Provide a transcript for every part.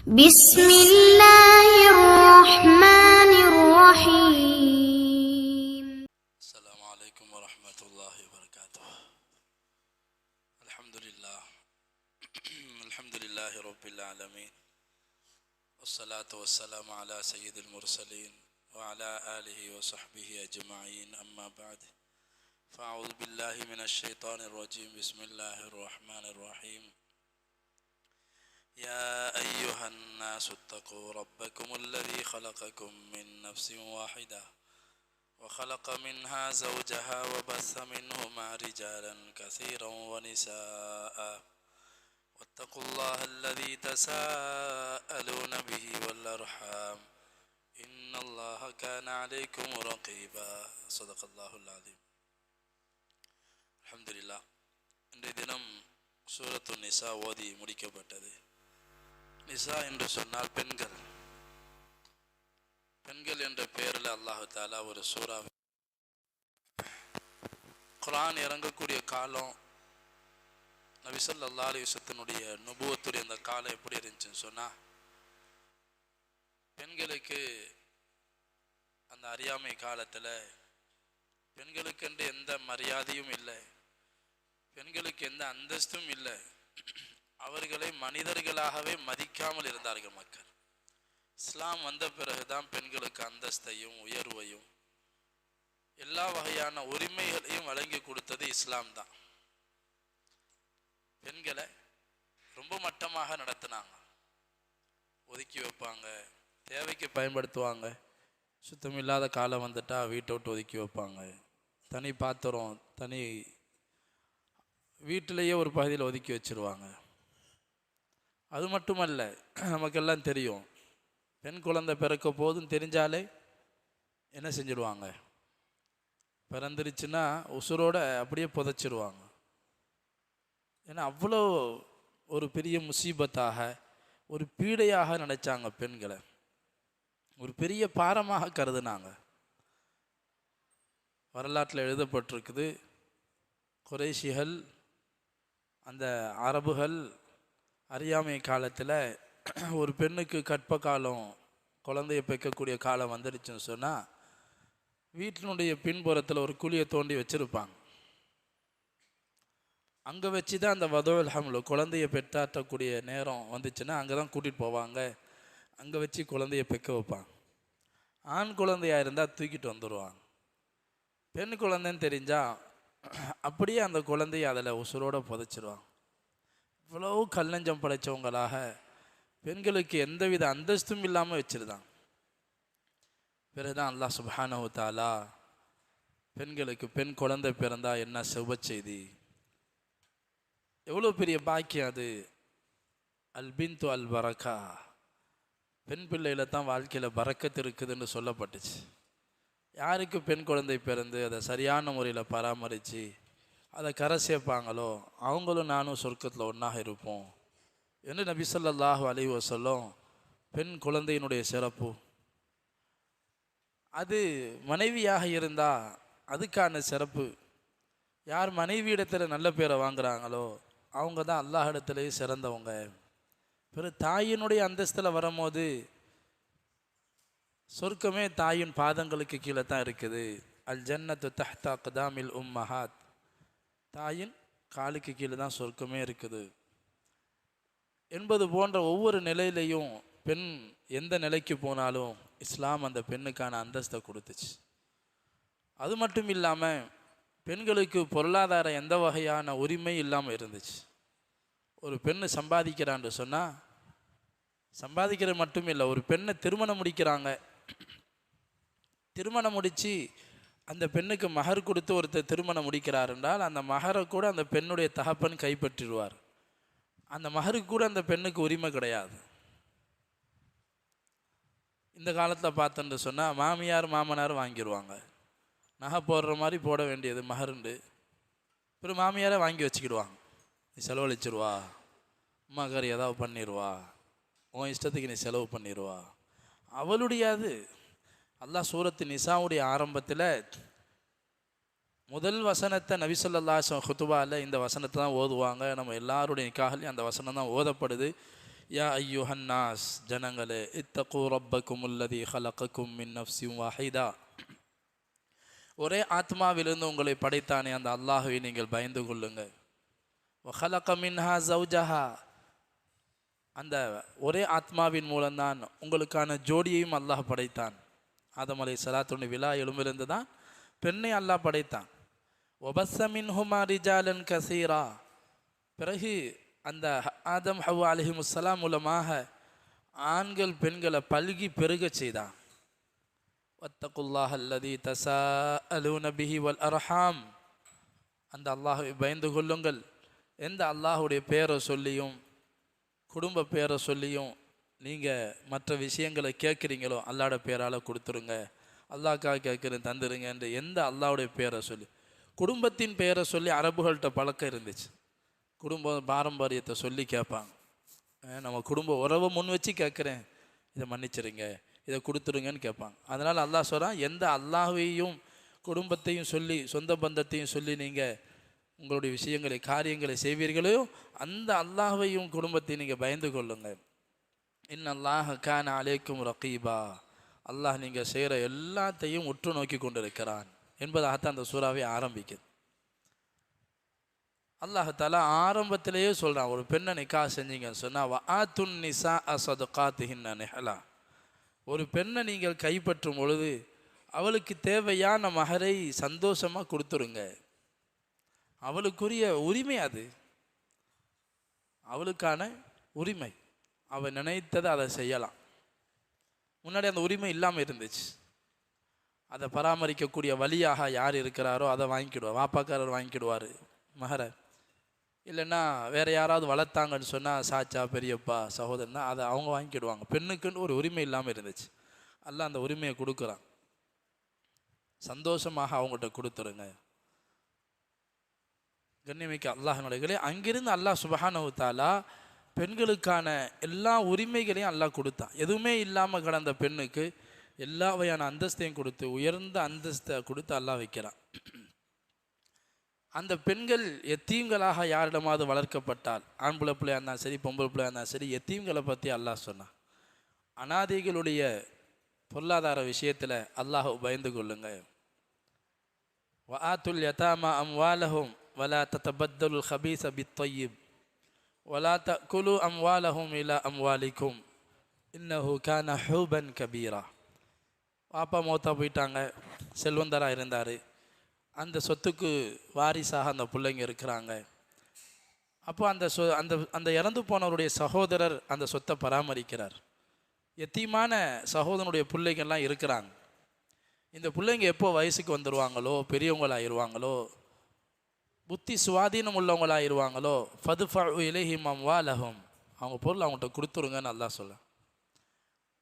بسم الله الرحمن الرحيم. السلام عليكم ورحمة الله وبركاته. الحمد لله الحمد لله رب العالمين، والصلاة والسلام على سيد المرسلين وعلى آله وصحبه أجمعين، أما بعد، فأعوذ بالله من الشيطان الرجيم. بسم الله الرحمن الرحيم. يا أيها الناس اتقوا ربكم الذي خلقكم من نفس واحدة وخلق منها زوجها وبث منهما رجالا كثيرا ونساء، واتقوا الله الذي تساءلون به والأرحام إن الله كان عليكم رقيبا. صدق الله العظيم. الحمد لله. இன்றைய தினம் சூரத்து நிசா ஓதி முடிக்கப்பட்டது. நிசா என்று சொன்னால் பெண்கள். பெண்கள் என்ற பெயரில் அல்லாஹு தாலா ஒரு சூறா. குர்ஆன் இறங்கக்கூடிய காலம், நபி ஸல்லல்லாஹு அலைஹி வஸல்லமுடைய நுபுவத்துடைய அந்த காலம் எப்படி இருந்துச்சுன்னு சொன்னால், பெண்களுக்கு அந்த அறியாமை காலத்தில் பெண்களுக்கென்று எந்த மரியாதையும் இல்லை, பெண்களுக்கு எந்த அந்தஸ்தும் இல்லை. அவர்களை மனிதர்களாகவே மதிக்காமல் இருந்தார்கள் மக்கள். இஸ்லாம் வந்த பிறகுதான் பெண்களுக்கு அந்தஸ்தையும் உயர்வையும் எல்லா வகையான உரிமைகளையும் வழங்கி கொடுத்தது இஸ்லாம் தான். பெண்களை ரொம்ப மட்டமாக நடத்தினாங்க, ஒதுக்கி வைப்பாங்க, தேவைக்கு பயன்படுத்துவாங்க. சுத்தமில்லாத காலம் வந்துட்டா வீட்டை விட்டு ஒதுக்கி வைப்பாங்க. தனி பாத்திரம், தனி வீட்டிலேயே ஒரு பகுதியில் ஒதுக்கி வச்சுருவாங்க. அது மட்டுமல்ல, நமக்கெல்லாம் தெரியும், பெண் குழந்தை பிறக்க போதும் தெரிஞ்சாலே என்ன செஞ்சிடுவாங்க, பிறந்துருச்சுன்னா உசுரோட அப்படியே புதைச்சிருவாங்க. ஏன்னா அவ்வளோ ஒரு பெரிய முசீபத்தாக, ஒரு பீடையாக நினைச்சாங்க பெண்களை, ஒரு பெரிய பாரமாக கருதுனாங்க. வரலாற்றில் எழுதப்பட்டிருக்குது, குறைஷிகள், அந்த அரபுகள் அறியாமை காலத்தில் ஒரு பெண்ணுக்கு கற்ப காலம், குழந்தையை பெக்கக்கூடிய காலம் வந்துடுச்சுன்னு சொன்னால், வீட்டினுடைய பின்புறத்தில் ஒரு குழியை தோண்டி வச்சுருப்பாங்க. அங்கே வச்சு தான் அந்த வதுல் ஹம்லு, குழந்தையை பெற்றாற்றக்கூடிய நேரம் வந்துச்சுன்னா அங்கே தான் கூட்டிகிட்டு போவாங்க. அங்கே வச்சு குழந்தையை பெக்க வைப்பாங்க. ஆண் குழந்தையாக இருந்தால் தூக்கிட்டு வந்துடுவாங்க. பெண் குழந்தைன்னு தெரிஞ்சால் அப்படியே அந்த குழந்தையை அதில் உசுரோடு புதைச்சிருவாங்க. இவ்வளவு கல்லஞ்சம் படைத்தவங்களாக பெண்களுக்கு எந்தவித அந்தஸ்தும் இல்லாமல் வச்சிருந்தாங்க. பிறகுதான் அல்லாஹ் சுப்ஹானஹு தஆலா பெண்களுக்கு பெண் குழந்தை பிறந்தா என்ன சுப செய்தி, எவ்வளோ பெரிய பாக்கியம் அது. அல் பின்து அல் பரக்கா, பெண் பிள்ளையில தான் வாழ்க்கையில் பரக்கத்து இருக்குதுன்னு சொல்லப்பட்டுச்சு. யாருக்கு பெண் குழந்தை பிறந்து அதை சரியான முறையில் பராமரித்து அதை கரை சேர்ப்பாங்களோ அவங்களும் நானும் சொர்க்கத்தில் ஒன்றாக இருப்போம் என்று நபி ஸல்லல்லாஹு அலைஹி வஸல்லம் பெண் குழந்தையினுடைய சிறப்பு. அது மனைவியாக இருந்தால் அதுக்கான சிறப்பு. யார் மனைவியிடத்தில் நல்ல பேரை வாங்குறாங்களோ அவங்க தான் அல்லாஹ் இடத்துலேயே சிறந்தவங்க. பிறகு தாயினுடைய அந்தஸ்தில் வரும்போது சொர்க்கமே தாயின் பாதங்களுக்கு கீழே தான் இருக்குது. அல் ஜன்னத்து தஹ்த அக்தாமில் உம்மஹாத், தாயின் காலுக்கு கீழே தான் சொர்க்கமே இருக்குது என்பது போன்ற ஒவ்வொரு நிலையிலையும் பெண் எந்த நிலைக்கு போனாலும் இஸ்லாம் அந்த பெண்ணுக்கான அந்தஸ்தை கொடுத்துச்சு. அது மட்டும் இல்லாமல் பெண்களுக்கு பொருளாதார எந்த வகையான உரிமை இல்லாமல் இருந்துச்சு. ஒரு பெண்ணு சம்பாதிக்கிறான்னு சொன்னால், சம்பாதிக்கிறது மட்டும் இல்லை, ஒரு பெண்ணை திருமணம் முடிக்கிறாங்க, திருமணம் முடித்து அந்த பெண்ணுக்கு மகர் கொடுத்து ஒருத்தர் திருமணம் முடிக்கிறார் என்றால் அந்த மகரை கூட அந்த பெண்ணுடைய தகப்பன் கைப்பற்றிடுவார். அந்த மகருக்கு கூட அந்த பெண்ணுக்கு உரிமை கிடையாது. இந்த காலத்தில் பார்த்தோன்னு சொன்னால் மாமியார் மாமனார் வாங்கிடுவாங்க. நகை போடுற மாதிரி போட வேண்டியது மகருண்டு, பிறகு மாமியாரை வாங்கி வச்சுக்கிடுவாங்க. நீ செலவழிச்சிருவா, மகர் ஏதாவது பண்ணிடுவா, உன் இஷ்டத்துக்கு நீ செலவு பண்ணிடுவா. அவளுடைய அது அல்லாஹ் சூரத்து நிசாவுடைய ஆரம்பத்தில் முதல் வசனத்தை நபி ஸல்லல்லாஹு அலைஹி வஸல்லம் ஹுதுபாவில் இந்த வசனத்தை தான் ஓதுவாங்க. நம்ம எல்லாருடைய நிக்காஹ்லையும் அந்த வசனம் தான் ஓதப்படுது. யா ஐயுஹன்னாஸ், ஜனங்களே, இத்தகு ரப்பக்கும் அல்லதி ஹலகக்கும் மின் நஃப்ஸின் வாஹிதா, ஒரே ஆத்மாவிலிருந்து உங்களை படைத்தானே அந்த அல்லாஹ்வை நீங்கள் பயந்து கொள்ளுங்க. வஹலக மின்ஹா ஜௌஜஹா, அந்த ஒரே ஆத்மாவின் மூலம்தான் உங்களுக்கான ஜோடியையும் அல்லாஹ் படைத்தான். ஆதம் அலைஹிஸ்ஸலாத்துடைய விலா எலும்பிலிருந்து தான் பெண்ணை அல்லாஹ் படைத்தான். வபஸ்ஸ மின்ஹுமா ரிஜாலன் கஸீரா, பிறகு அந்த ஆதம் ஹவ்வா அலைஹிமுஸ்ஸலாம் மூலமாக ஆண்கள் பெண்களை பல்கி பெருக செய்தான். வத்தகுல்லாஹ அல்லதி தஸாஅலூன பிஹி வல் அர்ஹாம், அந்த அல்லாஹ்வை பயந்து கொள்ளுங்கள். எந்த அல்லாஹுடைய பேரை சொல்லியும் குடும்ப பேரை சொல்லியும் நீங்கள் மற்ற விஷயங்களை கேட்குறீங்களோ அல்லாஹ்வோட பேரால் கொடுத்துருங்க, அல்லாஹ்க்காக கேட்குறேன் தந்துருங்க என்று எந்த அல்லாஹ்வுடைய பேரை சொல்லி, குடும்பத்தின் பெயரை சொல்லி அரபுகள்கிட்ட பழக்கம் இருந்துச்சு. குடும்ப பாரம்பரியத்தை சொல்லி கேட்பாங்க. நம்ம குடும்ப உறவை முன் வச்சு கேட்குறேன், இதை மன்னிச்சிருங்க, இதை கொடுத்துருங்கன்னு கேட்பாங்க. அதனால் அல்லாஹ் சொல்கிறான், எந்த அல்லாஹ்வையும் குடும்பத்தையும் சொல்லி சொந்த பந்தத்தையும் சொல்லி நீங்கள் உங்களுடைய விஷயங்களை காரியங்களை செய்வீர்களோ அந்த அல்லாஹ்வையும் குடும்பத்தை நீங்கள் பயந்து கொள்ளுங்க. இன்னல்லாஹ கான அலைக்கும் ரகீபா, அல்லாஹ் நீங்கள் செய்கிற எல்லாத்தையும் உற்று நோக்கி கொண்டிருக்கிறான் என்பதாகத்தான் அந்த சூறாவை ஆரம்பிக்குது. அல்லாஹ் தஆலா ஆரம்பத்திலேயே சொல்கிறான், ஒரு பெண்ணை நிக்காஹ் செஞ்சீங்கன்னு சொன்னால் வஆத்துன் நிஸா ஸதகாத்திஹின்ன நிஹலா, ஒரு பெண்ணை நீங்கள் கைப்பற்றும் பொழுது அவளுக்கு தேவையான மகரை சந்தோஷமாக கொடுத்துருங்க. அவளுக்குரிய உரிமை, அது அவளுக்கான உரிமை, அவள் நினைத்ததை அதை செய்யலாம். முன்னாடி அந்த உரிமை இல்லாமல் இருந்துச்சு. அதை பராமரிக்கக்கூடிய வழியாக யார் இருக்கிறாரோ அதை வாங்கிக்கிடுவார், வாப்பாக்காரர் வாங்கிக்கிடுவார் மகரை. இல்லைன்னா வேறு யாராவது வளர்த்தாங்கன்னு சொன்னால் சாச்சா பெரியப்பா சகோதரனா அதை அவங்க வாங்கிக்கிடுவாங்க. பெண்ணுக்குன்னு ஒரு உரிமை இல்லாமல் இருந்துச்சு. அல்லாஹ் அந்த உரிமையை கொடுக்குறான். சந்தோஷமாக அவங்கள்ட்ட கொடுத்துருங்க. கண்ணியமிக்க அல்லாஹ்வினர்களே, அங்கிருந்து அல்லாஹ் சுப்ஹானஹு வ தஆலா பெண்களுக்கான எல்லா உரிமைகளையும் அல்லாஹ் கொடுத்தான். எதுவுமே இல்லாமல் கடந்த பெண்ணுக்கு எல்லா வகையான அந்தஸ்தையும் கொடுத்து உயர்ந்த அந்தஸ்தை கொடுத்து அல்லாஹ் வைக்கிறான். அந்த பெண்கள் எத்தீம்களாக யாரிடமாவது வளர்க்கப்பட்டால், ஆண்புல பிள்ளையாக இருந்தாலும் சரி பொம்பளை பிள்ளையாக இருந்தாலும் சரி, எத்தீம்களை பற்றி அல்லாஹ் சொன்னான். அனாதைகளுடைய பொருளாதார விஷயத்தில் அல்லாஹ் பயந்து கொள்ளுங்க. வஆத்துல் யதாமா அம்வாலஹும் வலா ததபத்தலுல் ஹபீஸ பித்தய்யிப் வலா தஅகுலு அம்வாலஹும் இலா அம்வாலிக்கும் இன்னஹு கான ஹூபன் கபீரா. பாப்பா மௌத்தா போயிட்டாங்க, செல்வந்தராக இருந்தார், அந்த சொத்துக்கு வாரிசாக அந்த பிள்ளைங்க இருக்கிறாங்க. அப்போ அந்த அந்த இறந்து போனவருடைய சகோதரர் அந்த சொத்தை பராமரிக்கிறார். எத்தீமான சகோதரனுடைய பிள்ளைங்கள்லாம் இருக்கிறாங்க. இந்த பிள்ளைங்க எப்போ வயசுக்கு வந்துடுவாங்களோ, பெரியவங்களாகிடுவாங்களோ, புத்தி சுவாதீனம் உள்ளவங்களாகிடுவாங்களோ, ஃபதுஃபஉ இலைஹிம் அம்வாலஹும், அவங்க பொருள் அவங்கள்ட்ட கொடுத்துருங்கன்னு அல்லாஹ் சொல்ல.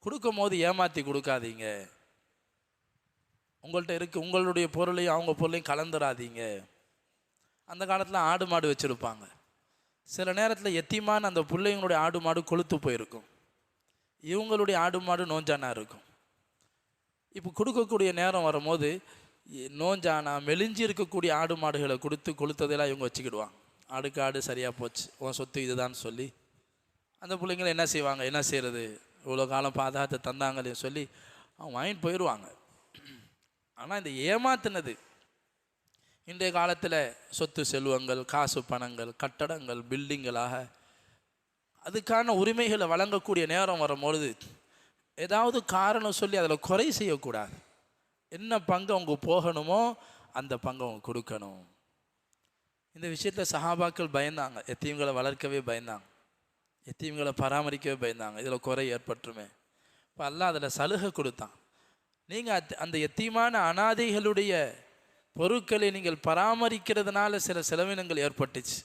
கொடுக்கும் போது ஏமாற்றி கொடுக்காதீங்க. உங்கள்கிட்ட உங்களுடைய பொருளையும் அவங்க பொருளையும் கலந்துடாதீங்க. அந்த காலத்தில் ஆடு மாடு வச்சுருப்பாங்க. சில நேரத்தில் எத்தீமான அந்த பிள்ளைங்களுடைய ஆடு மாடு கொளுத்து போயிருக்கும், இவங்களுடைய ஆடு மாடு நோஞ்சானா இருக்கும். இப்போ கொடுக்கக்கூடிய நேரம் வரும்போது நோஞ்சானா மெலிஞ்சி இருக்கக்கூடிய ஆடு மாடுகளை கொடுத்து கொளுத்ததெல்லாம் இவங்க வச்சுக்கிடுவாங்க. ஆடுக்கு ஆடு சரியாக போச்சு, உன் சொத்து இதுதான் சொல்லி அந்த பிள்ளைங்களை என்ன செய்வாங்க, என்ன செய்கிறது, இவ்வளோ காலம் பாதுகாத்து தந்தாங்களே சொல்லி அவங்க வாங்கிட்டு போயிடுவாங்க. ஆனால் இந்த ஏமாத்தினது இன்றைய காலத்தில் சொத்து செல்வங்கள், காசு பணங்கள், கட்டடங்கள், பில்டிங்களாக அதுக்கான உரிமைகளை வழங்கக்கூடிய நேரம் வரும்பொழுது ஏதாவது காரணம் சொல்லி அதில் குறை செய்யக்கூடாது. என்ன பங்கு அவங்க போகணுமோ அந்த பங்கு அவங்க கொடுக்கணும். இந்த விஷயத்தில் சஹாபாக்கள் பயந்தாங்க, எத்தீம்களை வளர்க்கவே பயந்தாங்க, எத்தீம்களை பராமரிக்கவே பயந்தாங்க, இதில் குறை ஏற்பட்டுருமே. இப்போ அல்லாஹ் அதில் சலுகை கொடுத்தான். நீங்கள் அந்த எத்தீமான அனாதைகளுடைய பொருட்களை நீங்கள் பராமரிக்கிறதுனால சில செலவினங்கள் ஏற்பட்டுச்சு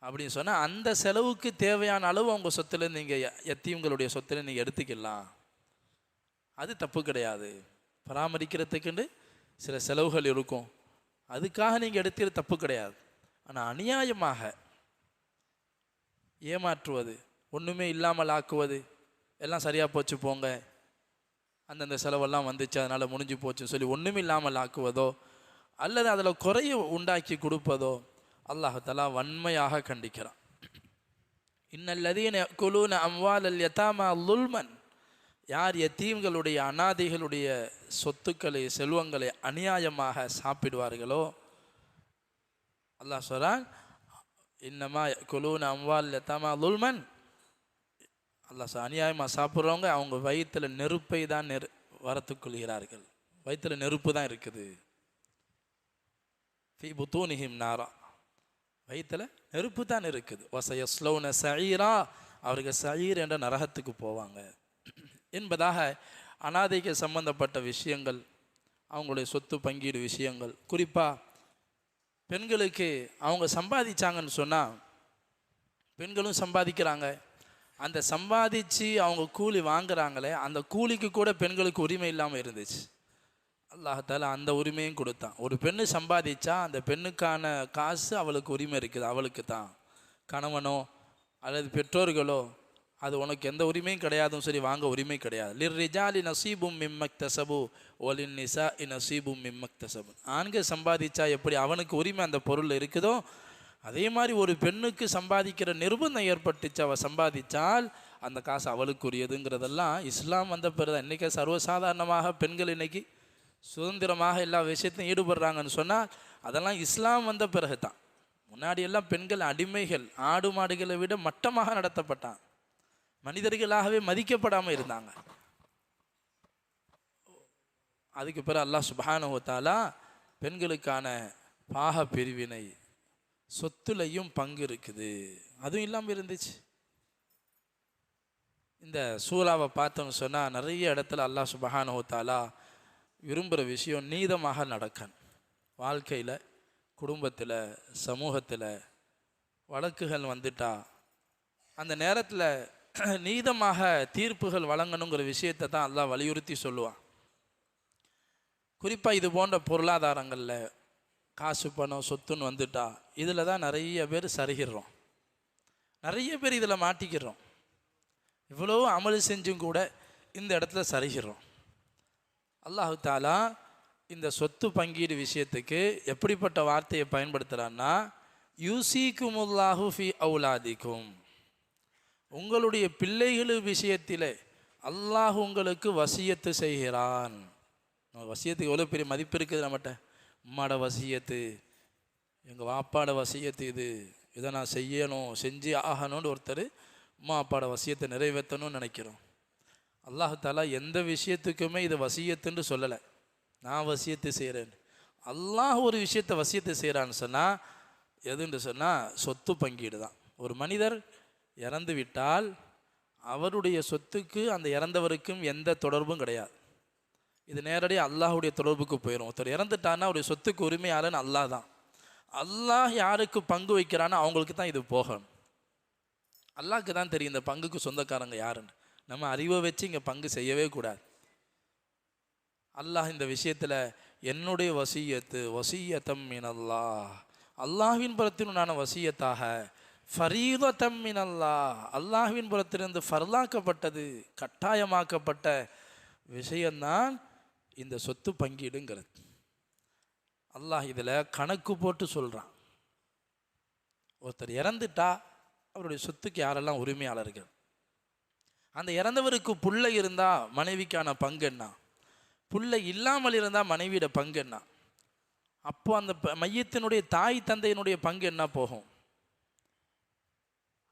அப்படின்னு சொன்னால் அந்த செலவுக்கு தேவையான அளவு அவங்க சொத்தில் நீங்கள் எத்தீம்களுடைய சொத்தில் நீங்கள் எடுத்துக்கலாம். அது தப்பு கிடையாது. பராமரிக்கிறதுக்குன்னு சில செலவுகள் இருக்கும், அதுக்காக நீங்கள் எடுத்துக்கிறது தப்பு கிடையாது. ஆனால் அநியாயமாக ஏமாற்றுவது, ஒன்றுமே இல்லாமல் ஆக்குவது, எல்லாம் சரியாக போச்சு போங்க, அந்தந்த செலவெல்லாம் வந்துச்சு அதனால் முடிஞ்சு போச்சுன்னு சொல்லி ஒன்றுமே இல்லாமல் ஆக்குவதோ அல்லது அதில் குறைய உண்டாக்கி கொடுப்பதோ அல்லாஹ் தஆலா வன்மையாக கண்டிக்கிறான். இன்னல்லதீன யஅகுலூன அம்வாலல் யதாமா லுல்மன், யார் யத்தீம்களுடைய அனாதைகளுடைய சொத்துக்களை செல்வங்களை அநியாயமாக சாப்பிடுவார்களோ, அல்லாஹ் சொல்றான் இன்னமா யஅகுலூன அம்வாலல் யதாமா லுல்மன், அல்லாஹ் அநியாயமாக சாப்பிட்றவங்க அவங்க வயிற்றில் நெருப்பை தான் வரத்துக்கொள்கிறார்கள். வயிற்றில் நெருப்பு தான் இருக்குது. ஃபீ புத்தூனிஹிம் நாரா, வயிற்றில் நெருப்பு தான் இருக்குது. வஸயஸ்லௌன சஈரா, அவர்கள் சயீர் என்ற நரகத்துக்கு போவாங்க என்பதாக அனாதைக்கு சம்பந்தப்பட்ட விஷயங்கள், அவங்களுடைய சொத்து பங்கீடு விஷயங்கள், குறிப்பாக பெண்களுக்கு அவங்க சம்பாதிச்சாங்கன்னு சொன்னால், பெண்களும் சம்பாதிக்கிறாங்க, அந்த சம்பாதிச்சு அவங்க கூலி வாங்குறாங்களே, அந்த கூலிக்கு கூட பெண்களுக்கு உரிமை இல்லாமல் இருந்துச்சு. அல்லாஹால அந்த உரிமையும் கொடுத்தான். ஒரு பெண்ணு சம்பாதிச்சா அந்த பெண்ணுக்கான காசு அவளுக்கு உரிமை இருக்குது, அவளுக்கு தான். கணவனோ அல்லது பெற்றோர்களோ அது உனக்கு எந்த உரிமையும் கிடையாதும் சரி, வாங்க உரிமை கிடையாது. லிர்ரிஜாலி நசீபும் மிம்மக்தசபு ஒலின் நிசா இ நசீபும் மிம்மக்தசபு. ஆண்கள் சம்பாதிச்சா எப்படி அவனுக்கு உரிமை அந்த பொருள் இருக்குதோ, அதே மாதிரி ஒரு பெண்ணுக்கு சம்பாதிக்கிற நிர்பந்தம் ஏற்பட்டுச்சு. அவள் சம்பாதிச்சால் அந்த காசு அவளுக்குரியதுங்கிறதெல்லாம் இஸ்லாம் வந்த பிறகு தான். இன்றைக்கி சர்வசாதாரணமாக பெண்கள் இன்றைக்கி சுதந்திரமாக எல்லா விஷயத்தையும் ஈடுபடுறாங்கன்னு சொன்னால் அதெல்லாம் இஸ்லாம் வந்த பிறகு தான். முன்னாடியெல்லாம் பெண்கள் அடிமைகள், ஆடு மாடுகளை விட மட்டமாக நடத்தப்பட்டாங்க, மனிதர்களாகவே மதிக்கப்படாமல் இருந்தாங்க. அதுக்கு பிறகு அல்லாஹ் சுப்ஹானஹு வ தஆலா பெண்களுக்கான பாக பிரிவினை, சொத்துலையும் பங்கு இருக்குது, அதுவும் இல்லாமல் இருந்துச்சு. இந்த சூறாவை பார்த்தோன்னு சொன்னால் நிறைய இடத்துல அல்லாஹ் சுப்ஹானஹு வ தஆலா விரும்புகிற விஷயம் நீதமாக நடக்கணும். வாழ்க்கையில், குடும்பத்தில், சமூகத்தில் வழக்குகள் வந்துட்டா அந்த நேரத்தில் நீதமாக தீர்ப்புகள் வழங்கணுங்கிற விஷயத்தை தான் அல்லாஹ் வலியுறுத்தி சொல்லுவான். குறிப்பாக இது போன்ற பொருளாதாரங்களில் காசு பணம் சொத்துன்னு வந்துட்டா இதில் தான் நிறைய பேர் சரிகிறோம், நிறைய பேர் இதில் மாட்டிக்கிறோம். இவ்வளோ அமல் செஞ்சும் கூட இந்த இடத்துல சரிகிறோம். அல்லாஹு தாலா இந்த சொத்து பங்கீடு விஷயத்துக்கு எப்படிப்பட்ட வார்த்தையை பயன்படுத்துகிறான்னா, யூசிக்குமுல்லாஹு ஃபி அவுலாதிக்கும், உங்களுடைய பிள்ளைகள் விஷயத்தில் அல்லாஹ் உங்களுக்கு வசியத்து செய்கிறான். வசியத்துக்கு எவ்வளோ பெரிய மதிப்பு இருக்குது நம்மகிட்ட. அம்மாட வசியத்து, எங்கள் வாப்பாட வசியத்து, இதை நான் செய்யணும், செஞ்சு ஆகணும்னு ஒருத்தர் அம்மா அப்பாட வசியத்தை நிறைவேற்றணும்னு நினைக்கிறோம். அல்லாஹ் தாலா எந்த விஷயத்துக்குமே இது வசியத்துன்னு சொல்லலை, நான் வசியத்து செய்கிறேன். அல்லாஹ் ஒரு விஷயத்தை வசியத்து செய்கிறான்னு சொன்னால் எதுன்னு சொன்னால் சொத்து பங்கீடு தான். ஒரு மனிதர் இறந்து விட்டால் அவருடைய சொத்துக்கு அந்த இறந்தவருக்கும் எந்த தொடர்பும் கிடையாது. இது நேரடியாக அல்லாஹுடைய தொடர்புக்கு போயிடும். ஒருத்தர் இறந்துட்டான்னா அவருடைய சொத்துக்கு உரிமையாளன் அல்லாஹ் தான். அல்லாஹ் யாருக்கு பங்கு வைக்கிறானோ அவங்களுக்கு தான் இது போகணும். அல்லாஹ்க்கு தான் தெரியும் இந்த பங்குக்கு சொந்தக்காரங்க யாருன்னு. நம்ம அறிவை வச்சு இங்கே பங்கு செய்யவே கூடாது. அல்லாஹ் இந்த விஷயத்தில் என்னுடைய வசியத்து வசியத்தம் மினல்லாஹ், அல்லாஹ்வின் புறத்தினுடான வசியத்தாக, ஃபரீதத்தம் மினல்லாஹ், அல்லாஹ்வின் புறத்திலிருந்து ஃபர்லாக்கப்பட்டது, கட்டாயமாக்கப்பட்ட விஷயந்தான் இந்த சொத்து பங்கீடுங்கிறது. அல்லாஹ் இதில் கணக்கு போட்டு சொல்கிறான். ஒருத்தர் இறந்துட்டா அவருடைய சொத்துக்கு யாரெல்லாம் உரிமையாளர்கள், அந்த இறந்தவருக்கு புள்ளை இருந்தால் மனைவிக்கான பங்கு என்ன, புள்ளை இல்லாமல் இருந்தால் மனைவியோட பங்கு என்ன, அப்போ அந்த மையத்தினுடைய தாய் தந்தையினுடைய பங்கு என்ன போகும்,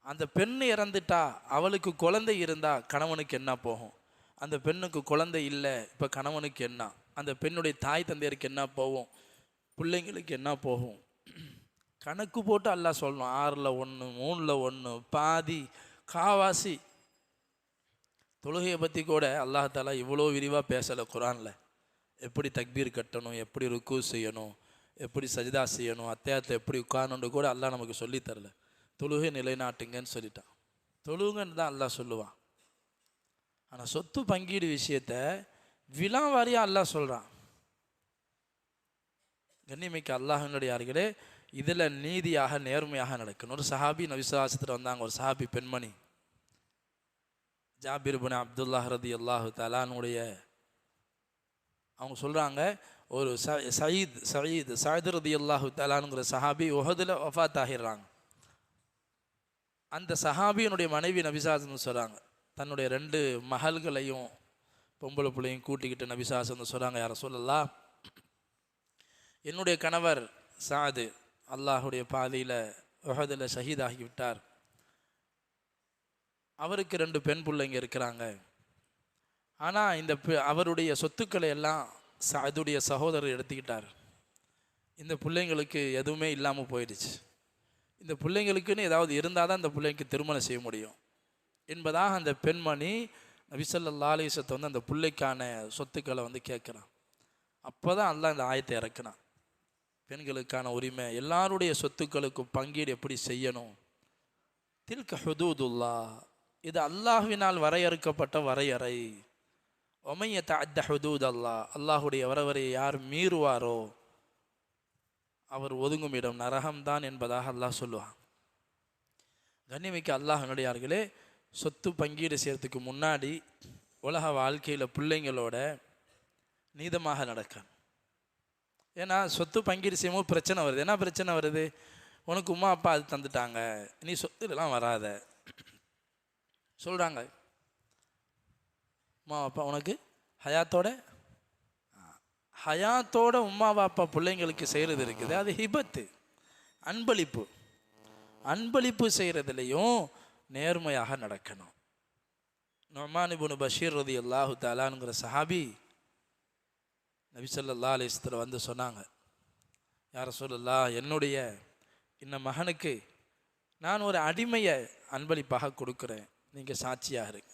அந்த பெண்ணு இறந்துட்டா அவளுக்கு குழந்தை இருந்தால் கணவனுக்கு என்ன போகும், அந்த பெண்ணுக்கு குழந்தை இல்லை இப்போ கணவனுக்கு என்ன, அந்த பெண்ணுடைய தாய் தந்தையருக்கு என்ன போகும், பிள்ளைங்களுக்கு என்ன போகும். கணக்கு போட்டு அல்லாஹ் சொல்லணும். 6ல் 1 3ல் 1 பாதி காவாசி. தொழுகையை பற்றி கூட அல்லாஹ் தாலா இவ்வளோ விரிவாக பேசலை குரானில். எப்படி தக்பீர் கட்டணும், எப்படி ருக்கு செய்யணும், எப்படி சஜிதா செய்யணும், அத்தியாயத்தை எப்படி உட்காரணுன்னு கூட அல்லாஹ் நமக்கு சொல்லித்தரல. தொழுகை நிலைநாட்டுங்கன்னு சொல்லிட்டான். தொழுங்கன்னு தான் அல்லாஹ் சொல்லுவான். ஆனால் சொத்து பங்கீடு விஷயத்த விழா வாரியாக அல்லாஹ் சொல்கிறான். கண்ணியமிக்க அல்லாஹ்வினுடைய யார்களே, இதில் நீதியாக நேர்மையாக நடக்கணும். ஒரு சஹாபி நபிசுல்லாஹத்தில் வந்தாங்க, ஒரு சஹாபி பெண்மணி ஜாபிர் இப்னு அப்துல்லாஹ் ரலியல்லாஹு தஆலானுடைய, அவங்க சொல்கிறாங்க ஒரு சயீத் ரலியல்லாஹு தஆலானுங்கிற சஹாபி உஹதுல வஃபாத் ஆகிடுறாங்க. அந்த சஹாபியினுடைய மனைவி நபிசாசன் சொல்கிறாங்க, தன்னுடைய 2 மகள்களையும் பொம்பளை பிள்ளையும் கூட்டிக்கிட்டு நபிசாசன் சொல்கிறாங்க, யார சொல்லலாம், என்னுடைய கணவர் சாது அல்லாஹுடைய பாதையில் உஹதில் ஷஹீதாகிவிட்டார். அவருக்கு 2 பெண் பிள்ளைங்க இருக்கிறாங்க. ஆனால் இந்த அவருடைய சொத்துக்களை எல்லாம் சாதுடைய சகோதரர் எடுத்துக்கிட்டார். இந்த பிள்ளைங்களுக்கு எதுவுமே இல்லாமல் போயிடுச்சு. இந்த பிள்ளைங்களுக்குன்னு ஏதாவது இருந்தால் தான் இந்த பிள்ளைங்களுக்கு திருமணம் செய்ய முடியும் என்பதாக அந்த பெண்மணி நபி ஸல்லல்லாஹு அலைஹி வஸல்லம் வந்து அந்த பிள்ளைக்கான சொத்துக்களை வந்து கேட்குறான். அப்போ தான் அல்லாஹ் இந்த ஆயத்தை இறக்குனான். பெண்களுக்கான உரிமை, எல்லாருடைய சொத்துக்களுக்கும் பங்கீடு எப்படி செய்யணும். தில்க ஹுதூதுல்லாஹ், இது அல்லாஹ்வினால் வரையறுக்கப்பட்ட வரையறை. ஒமைய தஅத்த ஹுதூத் அல்லாஹ், அல்லாஹுடைய வரையறையை யார் மீறுவாரோ அவர் ஒதுங்கும் இடம் நரகம்தான் என்பதாக அல்லாஹ் சொல்லுவான். கண்ணியமிக்க அல்லாஹ்வினுடையார்களே, சொத்து பங்கீடு செய்யறதுக்கு முன்னாடி உலக வாழ்க்கையில் பிள்ளைங்களோட நீதமாக நடக்கணும். ஏன்னா சொத்து பங்கீடு செய்யும்போது பிரச்சனை வருது. என்ன பிரச்சனை வருது? உனக்கு உமா அப்பா அது தந்துட்டாங்க, நீ சொத்து இதெல்லாம் வராத சொல்கிறாங்க. உமா அப்பா உனக்கு ஹயாத்தோட உமா அப்பா பிள்ளைங்களுக்கு செய்கிறது இருக்குது, அது ஹிபத்து, அன்பளிப்பு. அன்பளிப்பு செய்கிறதுலையும் நேர்மையாக நடக்கணும். நுஅமான் இப்னு பஷீர் ரலியல்லாஹு தஆலாங்கிற சஹாபி நபி ஸல்லல்லாஹு அலைஹி வஸல்லம் வந்து சொன்னாங்க, யா ரசூலல்லாஹ், என்னுடைய இந்த மகனுக்கு நான் ஒரு அடிமையை அன்பளிப்பாக கொடுக்குறேன், நீங்கள் சாட்சியாக இருங்க.